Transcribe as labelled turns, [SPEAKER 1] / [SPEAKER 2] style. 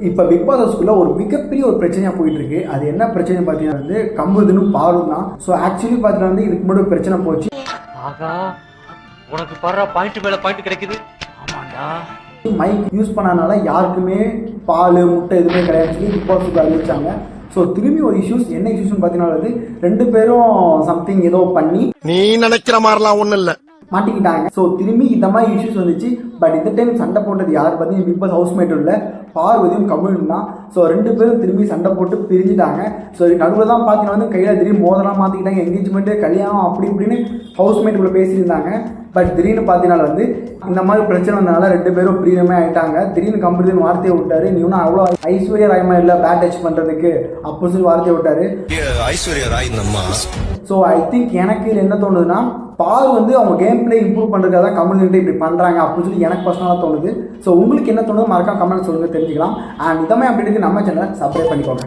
[SPEAKER 1] இப்போ big pass ஹவுஸ்க்குள்ள ஒரு மிகப்பெரிய ஒரு பிரச்சனையாக போயிட்டு இருக்கு. அது என்ன பிரச்சனை பார்த்தீங்கன்னா வந்து கம்புதுன்னு பாரும் தான். ஸோ ஆக்சுவலி பார்த்தீங்கன்னா வந்து இதுக்கு முன்னாடி ஒரு பிரச்சனை போச்சு.
[SPEAKER 2] ஆகா, உனக்கு பாரு பாயிண்ட் மேல பாயிண்ட் கிடைக்குது. ஆமாண்டா,
[SPEAKER 1] மைக் யூஸ் பண்ணனால யாருக்குமே பால் முட்டை எதுவுமே கிடையாது சொல்லி பிக் பாஸுக்கு அறிவிச்சாங்க. ஸோ திரும்பி ஒரு இஷ்யூஸ், என்ன இஷ்யூஸ்னு பார்த்தீங்கன்னா வந்து 2 பேரும் சம்திங் ஏதோ பண்ணி
[SPEAKER 3] நீ நினைக்கிற மாதிரிலாம் ஒன்றும் இல்லை
[SPEAKER 1] மாட்டிக்கிட்டாங்க. ஸோ திரும்பி இந்த மாதிரி இஷ்யூஸ் வந்துச்சு. பட் இந்த டைம் சண்டை போட்டது யார் பார்த்தீங்கன்னா பிக் பாஸ் ஹவுஸ்மேட் இல்லை, பார்வதியும் கமலும் தான். ஸோ 2 பேரும் திரும்பி சண்டை போட்டு பிரிஞ்சுட்டாங்க. ஸோ நடுவில் தான் பார்த்தீங்கன்னா வந்து கையில் திடீர்னு மோதலாம் மாற்றிக்கிட்டாங்க, என்கேஜ்மெண்ட்டு கல்யாணம் அப்படி இப்படின்னு ஹவுஸ்மேட் கூட பேசியிருந்தாங்க. பட் திடீர்னு பார்த்தீங்கன்னா வந்து இந்த மாதிரி பிரச்சனை வந்தனால 2 பேரும் பிரியமே ஆகிட்டாங்க. திடீர்னு கம்பெனி வார்த்தையை விட்டாரு, நீ ஒன்றும் அவ்வளோ ஐஸ்வர்யா ராயமா இல்லை பேட் டச் பண்ணுறதுக்கு அப்போ சொல்லி வார்த்தையை விட்டாரு
[SPEAKER 3] ஐஸ்வர்யா ராய் நம்ம.
[SPEAKER 1] ஸோ ஐ திங்க் எனக்கு இது என்ன தோணுதுன்னா, பார் வந்து அவங்க கேம் பிளே இம்ப்ரூவ் பண்ணுறதுக்காக தான் கமெண்ட்கிட்ட இப்படி பண்ணுறாங்க அப்படின்னு சொல்லி எனக்கு பர்சனலாக தோணுது. ஸோ உங்களுக்கு என்ன தோணுது மறக்காம கமெண்ட் சொல்லுங்கள், தெரிஞ்சுக்கலாம். அண்ட் இதமே அப்படின்ட்டு நம்ம சேனலை சப்ஸ்கிரைப் பண்ணிக்கோங்க.